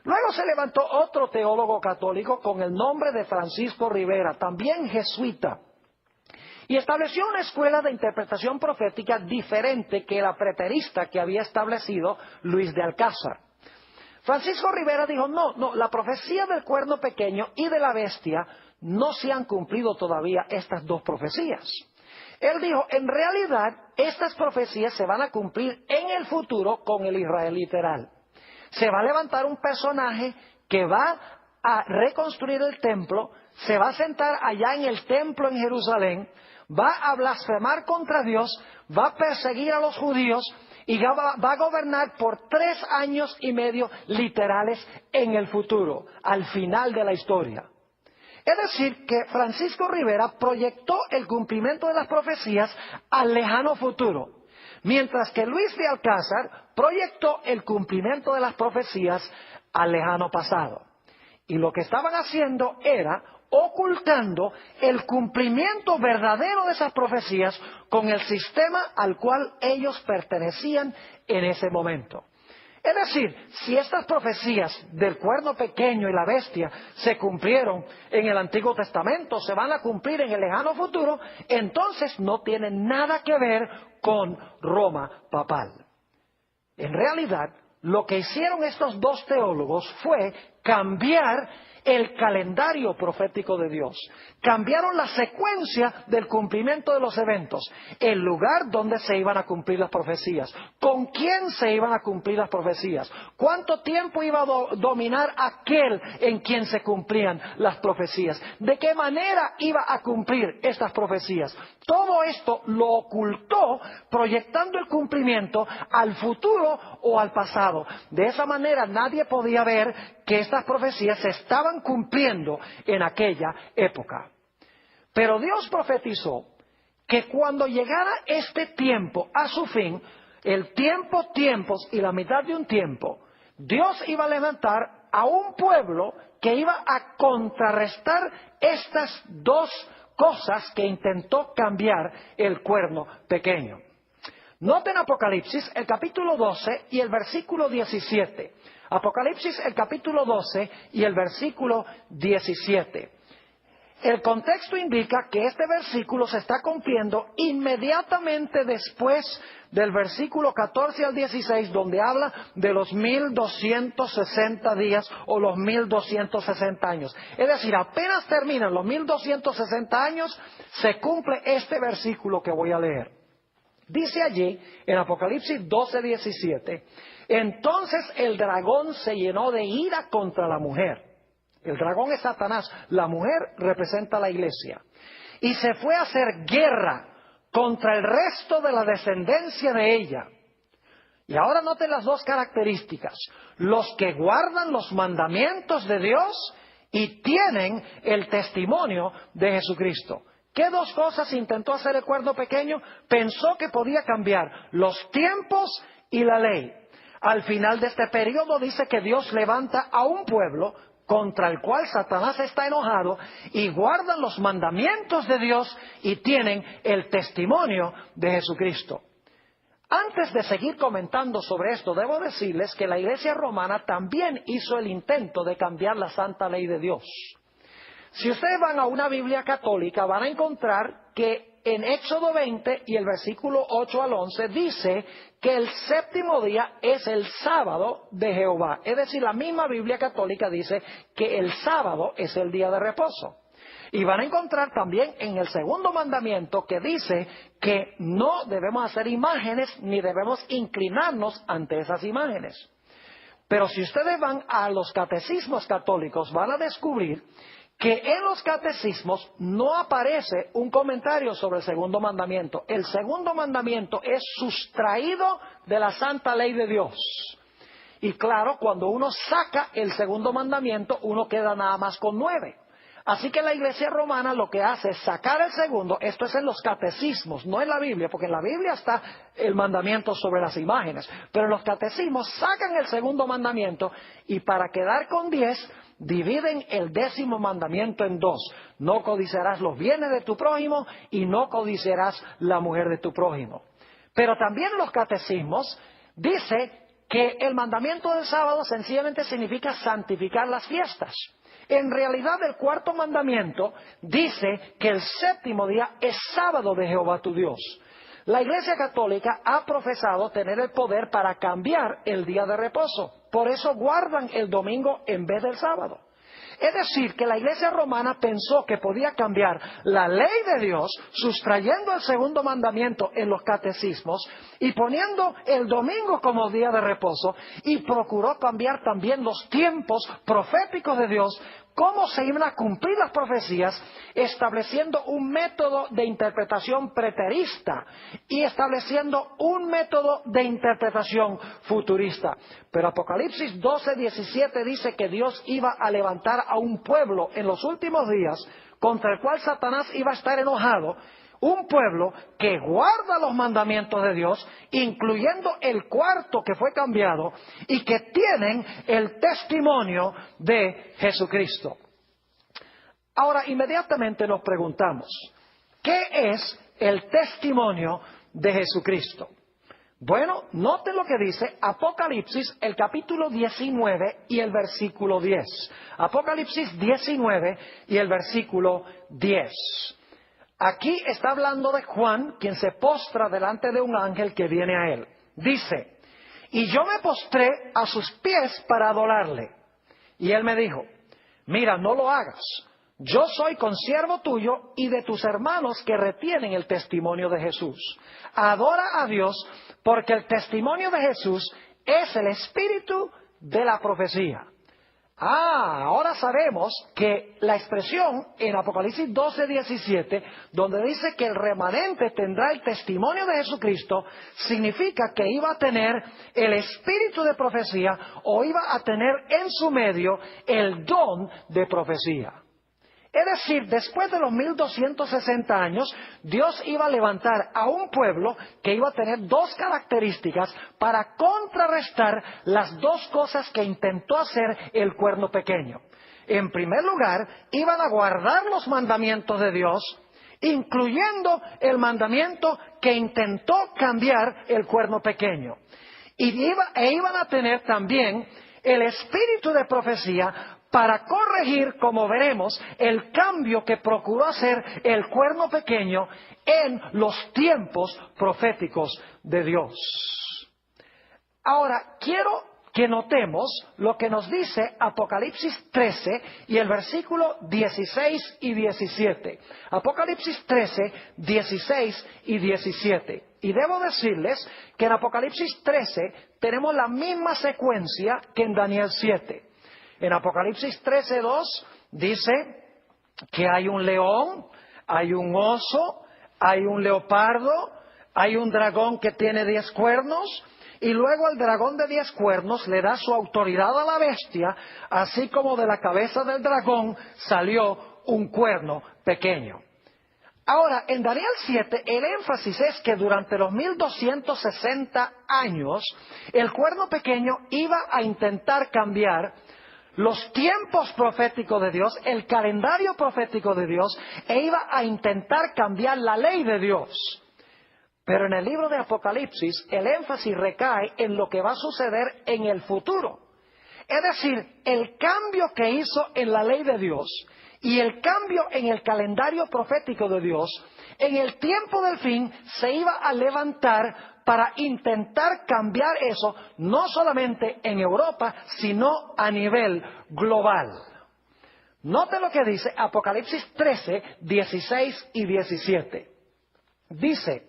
Luego se levantó otro teólogo católico con el nombre de Francisco Rivera, también jesuita, y estableció una escuela de interpretación profética diferente que la preterista que había establecido Luis de Alcázar. Francisco Rivera dijo, no, la profecía del cuerno pequeño y de la bestia no se han cumplido todavía estas dos profecías. Él dijo, en realidad, estas profecías se van a cumplir en el futuro con el Israel literal. Se va a levantar un personaje que va a reconstruir el templo, se va a sentar allá en el templo en Jerusalén, va a blasfemar contra Dios, va a perseguir a los judíos y va a gobernar por 3 años y medio literales en el futuro, al final de la historia. Es decir, que Francisco Rivera proyectó el cumplimiento de las profecías al lejano futuro, mientras que Luis de Alcázar proyectó el cumplimiento de las profecías al lejano pasado. Y lo que estaban haciendo era ocultando el cumplimiento verdadero de esas profecías con el sistema al cual ellos pertenecían en ese momento. Es decir, si estas profecías del cuerno pequeño y la bestia se cumplieron en el Antiguo Testamento, se van a cumplir en el lejano futuro, entonces no tienen nada que ver con Roma papal. En realidad, lo que hicieron estos dos teólogos fue cambiar el calendario profético de Dios. Cambiaron la secuencia del cumplimiento de los eventos, el lugar donde se iban a cumplir las profecías, con quién se iban a cumplir las profecías, cuánto tiempo iba a dominar aquel en quien se cumplían las profecías, de qué manera iba a cumplir estas profecías. Todo esto lo ocultó proyectando el cumplimiento al futuro o al pasado. De esa manera nadie podía ver que estas profecías se estaban cumpliendo en aquella época. Pero Dios profetizó que cuando llegara este tiempo a su fin, el tiempos y la mitad de un tiempo, Dios iba a levantar a un pueblo que iba a contrarrestar estas dos cosas que intentó cambiar el cuerno pequeño. Noten Apocalipsis, el capítulo 12 y el versículo 17. Apocalipsis, el capítulo 12 y el versículo 17. El contexto indica que este versículo se está cumpliendo inmediatamente después del versículo 14 al 16, donde habla de los 1260 días o los 1260 años. Es decir, apenas terminan los 1260 años, se cumple este versículo que voy a leer. Dice allí, en Apocalipsis 12:17, entonces el dragón se llenó de ira contra la mujer. El dragón es Satanás, la mujer representa a la iglesia. Y se fue a hacer guerra contra el resto de la descendencia de ella. Y ahora noten las dos características. Los que guardan los mandamientos de Dios y tienen el testimonio de Jesucristo. ¿Qué dos cosas intentó hacer el cuerno pequeño? Pensó que podía cambiar los tiempos y la ley. Al final de este periodo dice que Dios levanta a un pueblo contra el cual Satanás está enojado y guardan los mandamientos de Dios y tienen el testimonio de Jesucristo. Antes de seguir comentando sobre esto, debo decirles que la Iglesia romana también hizo el intento de cambiar la santa ley de Dios. Si ustedes van a una Biblia católica, van a encontrar que en Éxodo 20 y el versículo 8 al 11 dice que el séptimo día es el sábado de Jehová. Es decir, la misma Biblia católica dice que el sábado es el día de reposo. Y van a encontrar también en el segundo mandamiento que dice que no debemos hacer imágenes ni debemos inclinarnos ante esas imágenes. Pero si ustedes van a los catecismos católicos, van a descubrir que en los catecismos no aparece un comentario sobre el segundo mandamiento. El segundo mandamiento es sustraído de la santa ley de Dios. Y claro, cuando uno saca el segundo mandamiento, uno queda nada más con 9. Así que la Iglesia romana lo que hace es sacar el segundo. Esto es en los catecismos, no en la Biblia, porque en la Biblia está el mandamiento sobre las imágenes. Pero en los catecismos sacan el segundo mandamiento y para quedar con 10, dividen el 10º mandamiento en 2. No codiciarás los bienes de tu prójimo y no codiciarás la mujer de tu prójimo. Pero también en los catecismos dice que el mandamiento del sábado sencillamente significa santificar las fiestas. En realidad, el cuarto mandamiento dice que el séptimo día es sábado de Jehová tu Dios. La Iglesia Católica ha profesado tener el poder para cambiar el día de reposo. Por eso guardan el domingo en vez del sábado. Es decir, que la Iglesia romana pensó que podía cambiar la ley de Dios, sustrayendo el segundo mandamiento en los catecismos y poniendo el domingo como día de reposo, y procuró cambiar también los tiempos proféticos de Dios, cómo se iban a cumplir las profecías, estableciendo un método de interpretación preterista y estableciendo un método de interpretación futurista. Pero Apocalipsis 12:17 dice que Dios iba a levantar a un pueblo en los últimos días contra el cual Satanás iba a estar enojado, un pueblo que guarda los mandamientos de Dios, incluyendo el cuarto que fue cambiado, y que tienen el testimonio de Jesucristo. Ahora, inmediatamente nos preguntamos, ¿qué es el testimonio de Jesucristo? Bueno, noten lo que dice Apocalipsis, el capítulo 19 y el versículo 10. Apocalipsis 19 y el versículo 10. Aquí está hablando de Juan, quien se postra delante de un ángel que viene a él. Dice, y yo me postré a sus pies para adorarle. Y él me dijo, mira, no lo hagas. Yo soy consiervo tuyo y de tus hermanos que retienen el testimonio de Jesús. Adora a Dios porque el testimonio de Jesús es el espíritu de la profecía. Ahora sabemos que la expresión en Apocalipsis 12:17, donde dice que el remanente tendrá el testimonio de Jesucristo, significa que iba a tener el espíritu de profecía o iba a tener en su medio el don de profecía. Es decir, después de los 1260 años, Dios iba a levantar a un pueblo que iba a tener dos características para contrarrestar las dos cosas que intentó hacer el cuerno pequeño. En primer lugar, iban a guardar los mandamientos de Dios, incluyendo el mandamiento que intentó cambiar el cuerno pequeño. Iban a tener también el espíritu de profecía para corregir, como veremos, el cambio que procuró hacer el cuerno pequeño en los tiempos proféticos de Dios. Ahora, quiero que notemos lo que nos dice Apocalipsis 13 y el versículo 16 y 17. Apocalipsis 13, 16 y 17. Y debo decirles que en Apocalipsis 13 tenemos la misma secuencia que en Daniel 7. En Apocalipsis 13:2 dice que hay un león, hay un oso, hay un leopardo, hay un dragón que tiene 10 cuernos, y luego el dragón de 10 cuernos le da su autoridad a la bestia, así como de la cabeza del dragón salió un cuerno pequeño. Ahora, en Daniel 7, el énfasis es que durante los 1260 años, el cuerno pequeño iba a intentar cambiar los tiempos proféticos de Dios, el calendario profético de Dios, e iba a intentar cambiar la ley de Dios. Pero en el libro de Apocalipsis, el énfasis recae en lo que va a suceder en el futuro. Es decir, el cambio que hizo en la ley de Dios y el cambio en el calendario profético de Dios, en el tiempo del fin se iba a levantar para intentar cambiar eso, no solamente en Europa, sino a nivel global. Note lo que dice Apocalipsis 13, 16 y 17. Dice,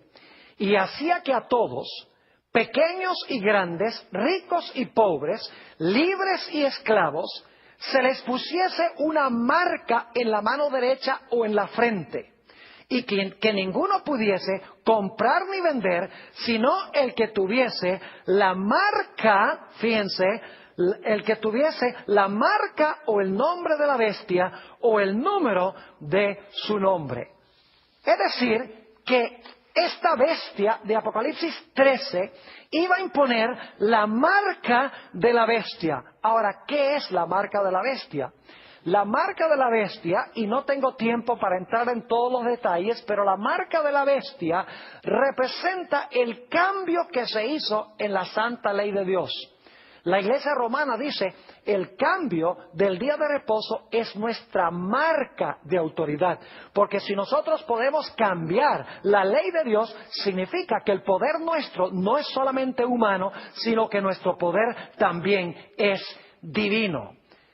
y hacía que a todos, pequeños y grandes, ricos y pobres, libres y esclavos, se les pusiese una marca en la mano derecha o en la frente, y que ninguno pudiese comprar ni vender, sino el que tuviese la marca, fíjense, el que tuviese la marca o el nombre de la bestia o el número de su nombre. Es decir, que esta bestia de Apocalipsis 13 iba a imponer la marca de la bestia. Ahora, ¿qué es la marca de la bestia? La marca de la bestia, y no tengo tiempo para entrar en todos los detalles, pero la marca de la bestia representa el cambio que se hizo en la santa ley de Dios. La Iglesia Romana dice, el cambio del día de reposo es nuestra marca de autoridad. Porque si nosotros podemos cambiar la ley de Dios, significa que el poder nuestro no es solamente humano, sino que nuestro poder también es divino.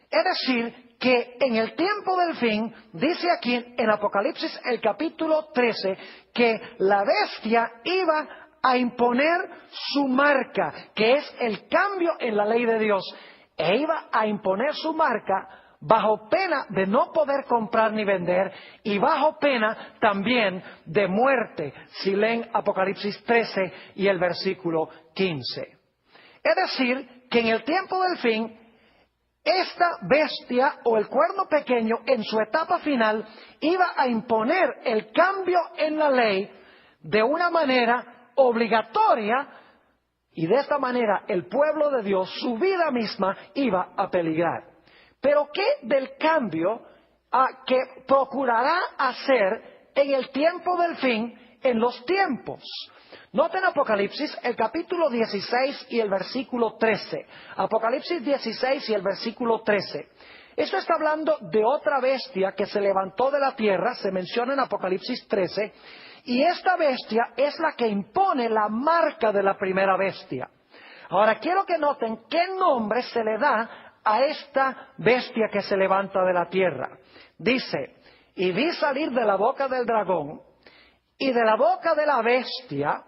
Es decir, que en el tiempo del fin, dice aquí en Apocalipsis el capítulo 13, que la bestia iba a imponer su marca, que es el cambio en la ley de Dios, e iba a imponer su marca bajo pena de no poder comprar ni vender y bajo pena también de muerte, si leen Apocalipsis 13 y el versículo 15. Es decir, que en el tiempo del fin, esta bestia o el cuerno pequeño en su etapa final iba a imponer el cambio en la ley de una manera obligatoria, y de esta manera el pueblo de Dios, su vida misma, iba a peligrar. Pero ¿qué del cambio que procurará hacer en el tiempo del fin, en los tiempos? Noten Apocalipsis, el capítulo 16 y el versículo 13. Apocalipsis 16 y el versículo 13. Esto está hablando de otra bestia que se levantó de la tierra, se menciona en Apocalipsis 13, y esta bestia es la que impone la marca de la primera bestia. Ahora quiero que noten qué nombre se le da a esta bestia que se levanta de la tierra. Dice, y vi salir de la boca del dragón, y de la boca de la bestia,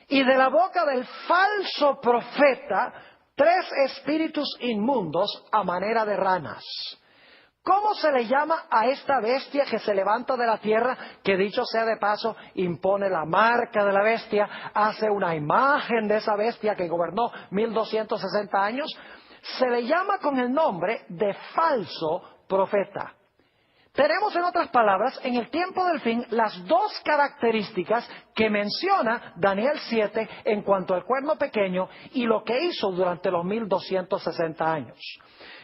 y de la boca del falso profeta, 3 espíritus inmundos a manera de ranas. ¿Cómo se le llama a esta bestia que se levanta de la tierra, que dicho sea de paso, impone la marca de la bestia, hace una imagen de esa bestia que gobernó 1260 años? Se le llama con el nombre de falso profeta. Tenemos, en otras palabras, en el tiempo del fin, las dos características que menciona Daniel 7 en cuanto al cuerno pequeño y lo que hizo durante los 1260 años.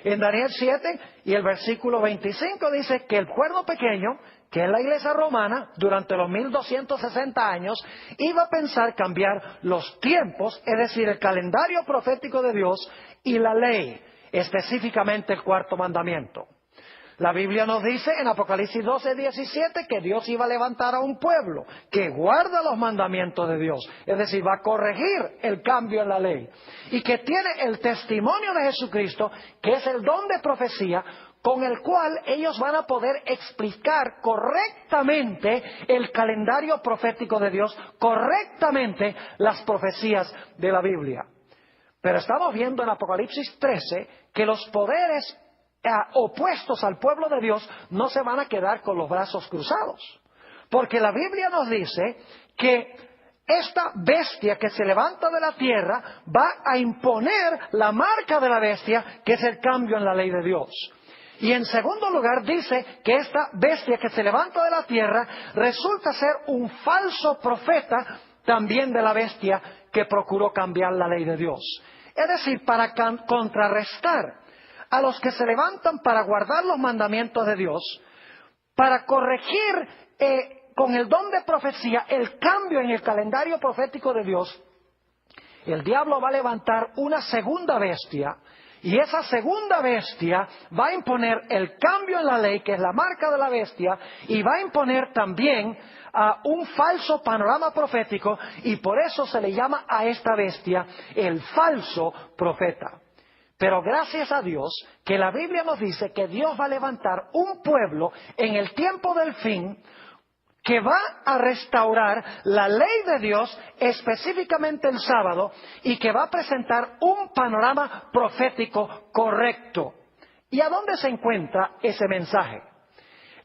En Daniel 7 y el versículo 25 dice que el cuerno pequeño, que es la iglesia romana, durante los 1260 años, iba a pensar cambiar los tiempos, es decir, el calendario profético de Dios y la ley, específicamente el cuarto mandamiento. La Biblia nos dice en Apocalipsis 12:17 que Dios iba a levantar a un pueblo que guarda los mandamientos de Dios, es decir, va a corregir el cambio en la ley, y que tiene el testimonio de Jesucristo, que es el don de profecía, con el cual ellos van a poder explicar correctamente el calendario profético de Dios, correctamente las profecías de la Biblia. Pero estamos viendo en Apocalipsis 13 que los poderes opuestos al pueblo de Dios no se van a quedar con los brazos cruzados, porque la Biblia nos dice que esta bestia que se levanta de la tierra va a imponer la marca de la bestia, que es el cambio en la ley de Dios. Y en segundo lugar dice que esta bestia que se levanta de la tierra resulta ser un falso profeta también de la bestia que procuró cambiar la ley de Dios. Es decir, para contrarrestar a los que se levantan para guardar los mandamientos de Dios, para corregir con el don de profecía el cambio en el calendario profético de Dios, el diablo va a levantar una segunda bestia, y esa segunda bestia va a imponer el cambio en la ley, que es la marca de la bestia, y va a imponer también un falso panorama profético, y por eso se le llama a esta bestia el falso profeta. Pero gracias a Dios que la Biblia nos dice que Dios va a levantar un pueblo en el tiempo del fin que va a restaurar la ley de Dios, específicamente el sábado, y que va a presentar un panorama profético correcto. ¿Y a dónde se encuentra ese mensaje?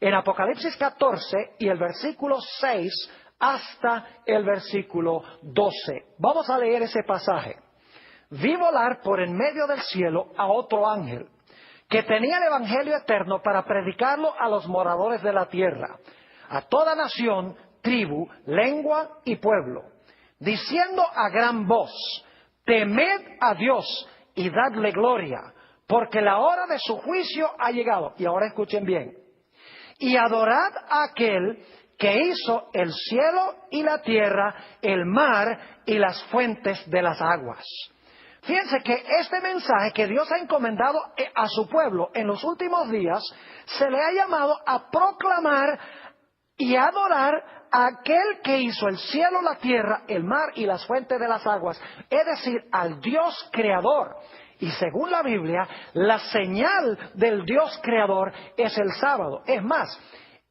En Apocalipsis 14 y el versículo 6 hasta el versículo 12. Vamos a leer ese pasaje. Vi volar por en medio del cielo a otro ángel, que tenía el evangelio eterno para predicarlo a los moradores de la tierra, a toda nación, tribu, lengua y pueblo, diciendo a gran voz: temed a Dios y dadle gloria, porque la hora de su juicio ha llegado. Y ahora escuchen bien. Y adorad a aquel que hizo el cielo y la tierra, el mar y las fuentes de las aguas. Fíjense que este mensaje que Dios ha encomendado a su pueblo en los últimos días, se le ha llamado a proclamar y adorar a aquel que hizo el cielo, la tierra, el mar y las fuentes de las aguas, es decir, al Dios creador. Y según la Biblia, la señal del Dios creador es el sábado. Es más,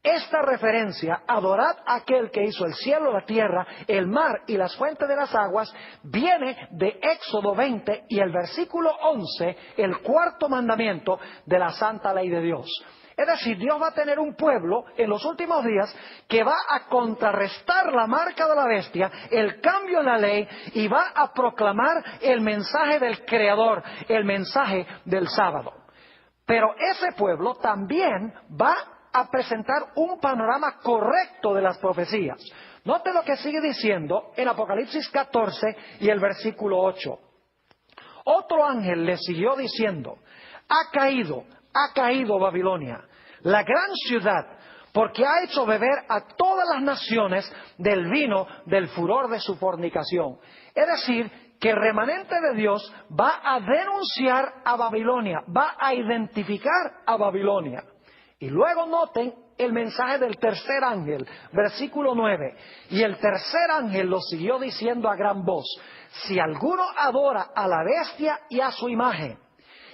esta referencia, adorad a aquel que hizo el cielo, la tierra, el mar y las fuentes de las aguas, viene de Éxodo 20 y el versículo 11, el cuarto mandamiento de la santa ley de Dios. Es decir, Dios va a tener un pueblo en los últimos días que va a contrarrestar la marca de la bestia, el cambio en la ley, y va a proclamar el mensaje del Creador, el mensaje del sábado. Pero ese pueblo también va a presentar un panorama correcto de las profecías. Note lo que sigue diciendo en Apocalipsis 14 y el versículo 8. Otro ángel le siguió diciendo: ha caído Babilonia, la gran ciudad, porque ha hecho beber a todas las naciones del vino del furor de su fornicación. Es decir, que el remanente de Dios va a denunciar a Babilonia, va a identificar a Babilonia. Y luego noten el mensaje del tercer ángel, versículo 9. Y el tercer ángel lo siguió diciendo a gran voz: si alguno adora a la bestia y a su imagen,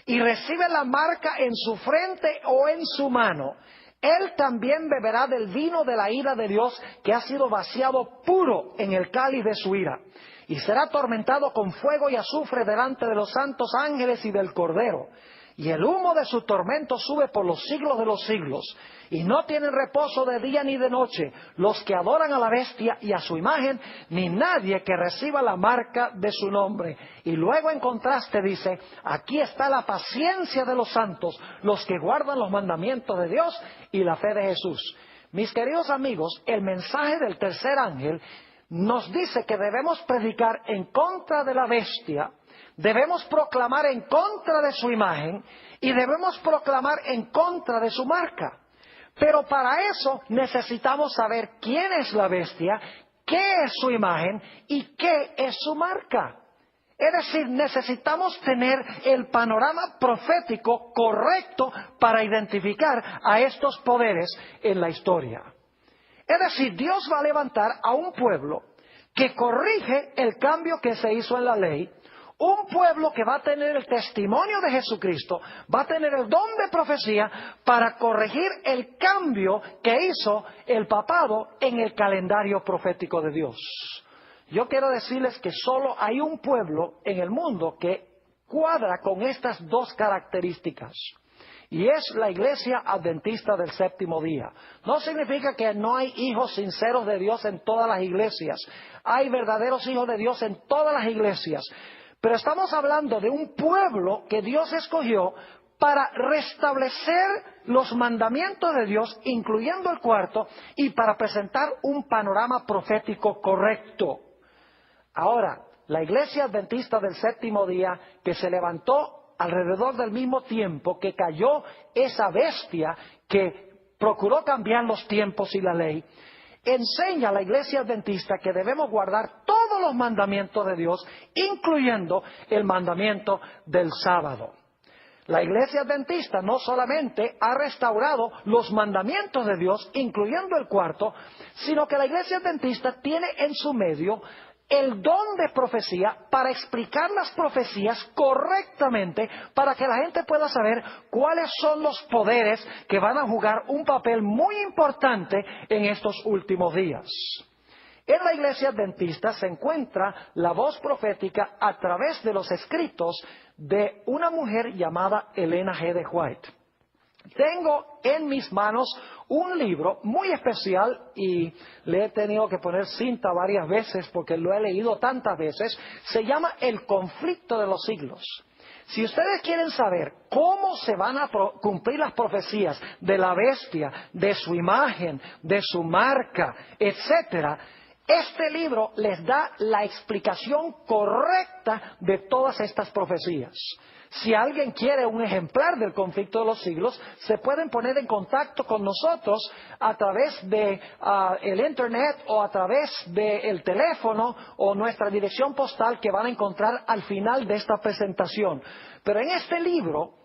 y recibe la marca en su frente o en su mano, él también beberá del vino de la ira de Dios, que ha sido vaciado puro en el cáliz de su ira, y será atormentado con fuego y azufre delante de los santos ángeles y del Cordero. Y el humo de su tormento sube por los siglos de los siglos, y no tienen reposo de día ni de noche los que adoran a la bestia y a su imagen, ni nadie que reciba la marca de su nombre. Y luego en contraste dice: aquí está la paciencia de los santos, los que guardan los mandamientos de Dios y la fe de Jesús. Mis queridos amigos, el mensaje del tercer ángel nos dice que debemos predicar en contra de la bestia, debemos proclamar en contra de su imagen y debemos proclamar en contra de su marca. Pero para eso necesitamos saber quién es la bestia, qué es su imagen y qué es su marca. Es decir, necesitamos tener el panorama profético correcto para identificar a estos poderes en la historia. Es decir, Dios va a levantar a un pueblo que corrige el cambio que se hizo en la ley, un pueblo que va a tener el testimonio de Jesucristo, va a tener el don de profecía para corregir el cambio que hizo el papado en el calendario profético de Dios. Yo quiero decirles que solo hay un pueblo en el mundo que cuadra con estas dos características. Y es la Iglesia Adventista del Séptimo Día. No significa que no hay hijos sinceros de Dios en todas las iglesias. Hay verdaderos hijos de Dios en todas las iglesias. Pero estamos hablando de un pueblo que Dios escogió para restablecer los mandamientos de Dios, incluyendo el cuarto, y para presentar un panorama profético correcto. Ahora, la Iglesia Adventista del Séptimo Día, que se levantó alrededor del mismo tiempo que cayó esa bestia que procuró cambiar los tiempos y la ley, enseña a la Iglesia Adventista que debemos guardar todos los mandamientos de Dios, incluyendo el mandamiento del sábado. La Iglesia Adventista no solamente ha restaurado los mandamientos de Dios, incluyendo el cuarto, sino que la Iglesia Adventista tiene en su medio el don de profecía para explicar las profecías correctamente, para que la gente pueda saber cuáles son los poderes que van a jugar un papel muy importante en estos últimos días. En la iglesia adventista se encuentra la voz profética a través de los escritos de una mujer llamada Elena G. de White. Tengo en mis manos un libro muy especial y le he tenido que poner cinta varias veces porque lo he leído tantas veces. Se llama El conflicto de los siglos. Si ustedes quieren saber cómo se van a cumplir las profecías de la bestia, de su imagen, de su marca, etcétera, este libro les da la explicación correcta de todas estas profecías. Si alguien quiere un ejemplar del conflicto de los siglos, se pueden poner en contacto con nosotros a través de el internet o a través del teléfono o nuestra dirección postal que van a encontrar al final de esta presentación. Pero en este libro,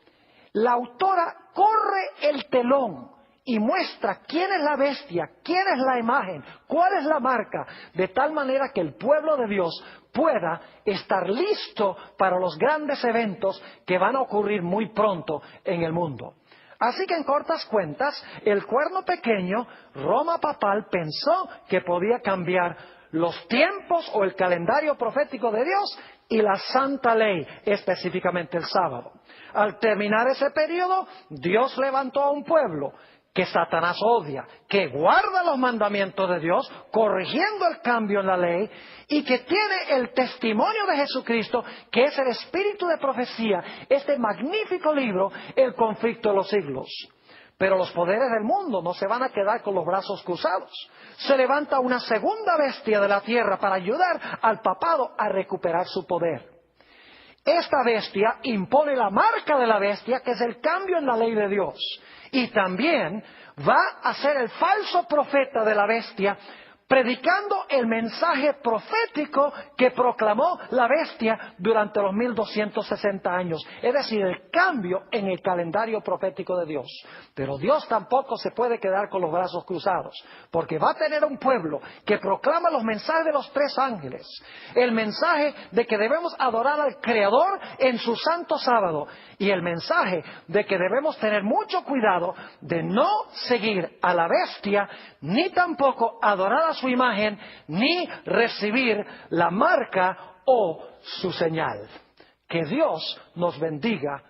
la autora corre el telón y muestra quién es la bestia, quién es la imagen, cuál es la marca, de tal manera que el pueblo de Dios pueda estar listo para los grandes eventos que van a ocurrir muy pronto en el mundo. Así que en cortas cuentas, el cuerno pequeño, Roma papal, pensó que podía cambiar los tiempos o el calendario profético de Dios y la santa ley, específicamente el sábado. Al terminar ese periodo, Dios levantó a un pueblo que Satanás odia, que guarda los mandamientos de Dios, corrigiendo el cambio en la ley, y que tiene el testimonio de Jesucristo, que es el espíritu de profecía, este magnífico libro, El conflicto de los siglos. Pero los poderes del mundo no se van a quedar con los brazos cruzados. Se levanta una segunda bestia de la tierra para ayudar al papado a recuperar su poder. Esta bestia impone la marca de la bestia, que es el cambio en la ley de Dios. Y también va a ser el falso profeta de la bestia, predicando el mensaje profético que proclamó la bestia durante los 1260 años. Es decir, el cambio en el calendario profético de Dios. Pero Dios tampoco se puede quedar con los brazos cruzados, porque va a tener un pueblo que proclama los mensajes de los tres ángeles. El mensaje de que debemos adorar al Creador en su santo sábado. Y el mensaje de que debemos tener mucho cuidado de no seguir a la bestia, ni tampoco adorar a su imagen, ni recibir la marca o su señal. Que Dios nos bendiga